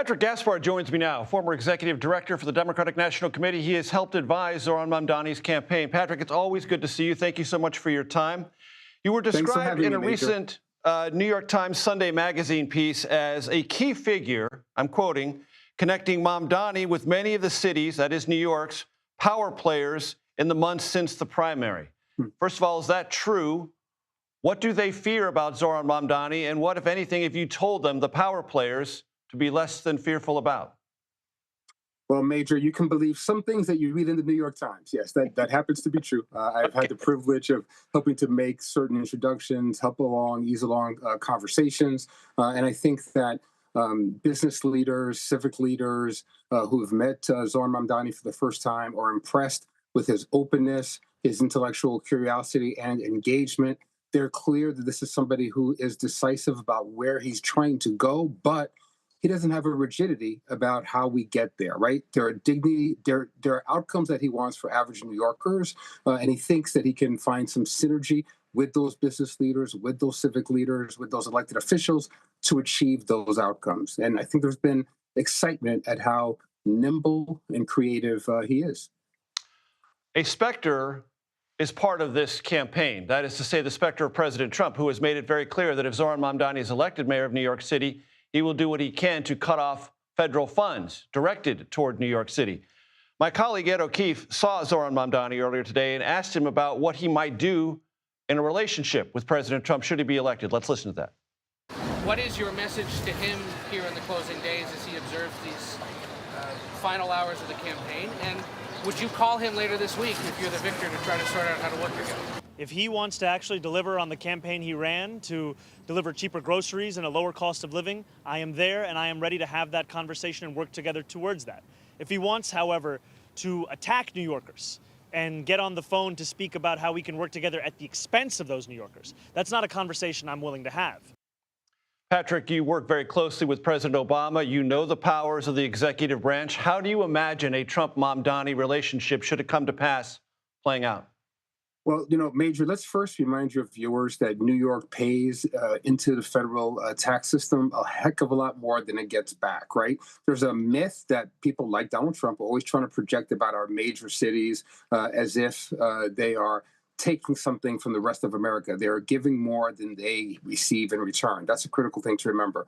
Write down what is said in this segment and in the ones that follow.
Patrick Gaspard joins me now, former executive director for the Democratic National Committee. He has helped advise Zohran Mamdani's campaign. Patrick, it's always good to see you. Thank you so much for your time. You were described in a recent New York Times Sunday magazine piece as a key figure, I'm quoting, connecting Mamdani with many of the cities, that is New York's, power players in the months since the primary. First of all, is that true? What do they fear about Zohran Mamdani? And what, if anything, have you told them, the power players, to be less than fearful about? Well, Major, you can believe some things that you read in the New York Times. Yes, that happens to be true. I've had the privilege of helping to make certain introductions, ease along conversations. And I think that business leaders, civic leaders who have met Zohran Mamdani for the first time are impressed with his openness, his intellectual curiosity and engagement. They're clear that this is somebody who is decisive about where he's trying to go, but he doesn't have a rigidity about how we get there, right? There are outcomes that he wants for average New Yorkers, and he thinks that he can find some synergy with those business leaders, with those civic leaders, with those elected officials to achieve those outcomes. And I think there's been excitement at how nimble and creative he is. A specter is part of this campaign. That is to say, the specter of President Trump, who has made it very clear that if Zohran Mamdani is elected mayor of New York City, he will do what he can to cut off federal funds directed toward New York City. My colleague Ed O'Keefe saw Zohran Mamdani earlier today and asked him about what he might do in a relationship with President Trump should he be elected. Let's listen to that. What is your message to him here in the closing days as he observes these final hours of the campaign? And would you call him later this week if you're the victor to try to sort out how to work together? If he wants to actually deliver on the campaign he ran to deliver cheaper groceries and a lower cost of living, I am there and I am ready to have that conversation and work together towards that. If he wants, however, to attack New Yorkers and get on the phone to speak about how we can work together at the expense of those New Yorkers, that's not a conversation I'm willing to have. Patrick, you work very closely with President Obama. You know the powers of the executive branch. How do you imagine a Trump-Mamdani relationship, should it come to pass, playing out? Well, Major, let's first remind your viewers that New York pays into the federal tax system a heck of a lot more than it gets back, right? There's a myth that people like Donald Trump are always trying to project about our major cities as if they are taking something from the rest of America. They are giving more than they receive in return. That's a critical thing to remember.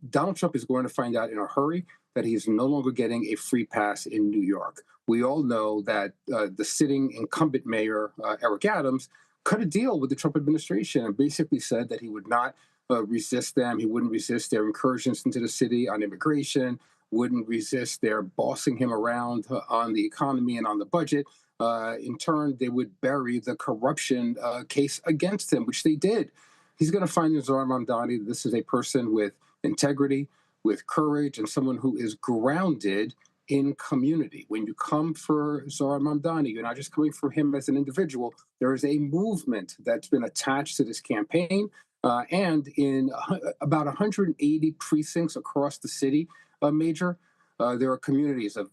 Donald Trump is going to find out in a hurry that he is no longer getting a free pass in New York. We all know that the sitting incumbent mayor, Eric Adams, cut a deal with the Trump administration and basically said that he would not resist them. He wouldn't resist their incursions into the city on immigration, wouldn't resist their bossing him around on the economy and on the budget. In turn, they would bury the corruption case against him, which they did. He's going to find in Zohran Mamdani that this is a person with integrity, with courage, and someone who is grounded in community. When you come for Zohran Mamdani, you're not just coming for him as an individual. There is a movement that's been attached to this campaign, and in about 180 precincts across the city, Major, there are communities of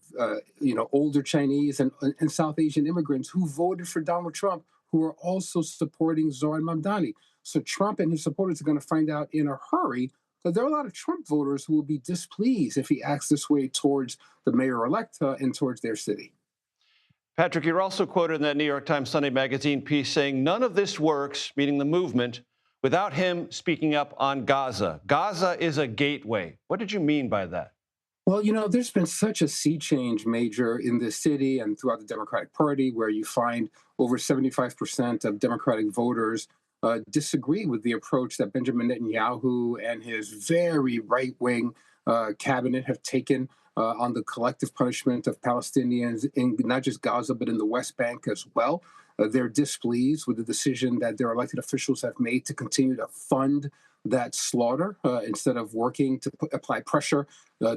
older Chinese and South Asian immigrants who voted for Donald Trump, who are also supporting Zohran Mamdani. So Trump and his supporters are going to find out in a hurry that there are a lot of Trump voters who will be displeased if he acts this way towards the mayor-elect and towards their city. Patrick, you're also quoted in that New York Times Sunday magazine piece saying none of this works, meaning the movement, without him speaking up on Gaza. Gaza is a gateway. What did you mean by that? Well, there's been such a sea change, Major, in this city and throughout the Democratic Party, where you find over 75% of Democratic voters disagree with the approach that Benjamin Netanyahu and his very right-wing cabinet have taken on the collective punishment of Palestinians in not just Gaza, but in the West Bank as well. They're displeased with the decision that their elected officials have made to continue to fund that slaughter instead of working to apply pressure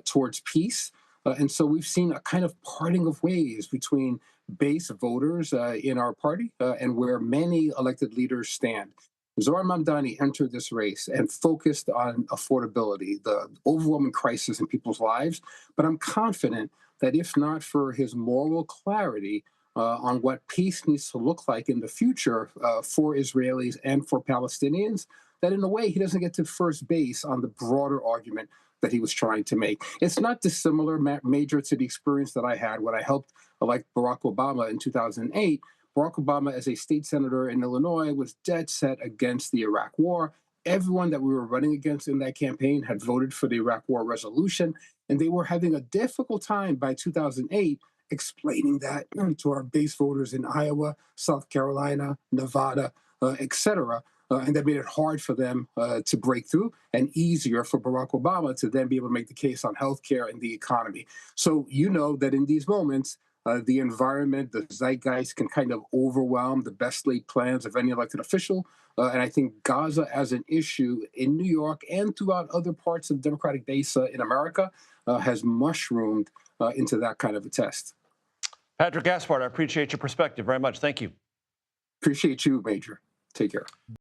towards peace. And so we've seen a kind of parting of ways between base voters in our party and where many elected leaders stand. Zohran Mamdani entered this race and focused on affordability, the overwhelming crisis in people's lives. But I'm confident that if not for his moral clarity on what peace needs to look like in the future for Israelis and for Palestinians, that in a way he doesn't get to first base on the broader argument that he was trying to make. It's not dissimilar, Major, to the experience that I had when I helped elect Barack Obama in 2008. Barack Obama, as a state senator in Illinois, was dead set against the Iraq War. Everyone that we were running against in that campaign had voted for the Iraq War resolution, and they were having a difficult time by 2008 explaining that to our base voters in Iowa, South Carolina, Nevada, etc. And that made it hard for them to break through, and easier for Barack Obama to then be able to make the case on healthcare and the economy. So you know that in these moments, the environment, the zeitgeist can kind of overwhelm the best laid plans of any elected official. And I think Gaza as an issue in New York and throughout other parts of the Democratic base in America has mushroomed into that kind of a test. Patrick Gaspard, I appreciate your perspective very much. Thank you. Appreciate you, Major. Take care.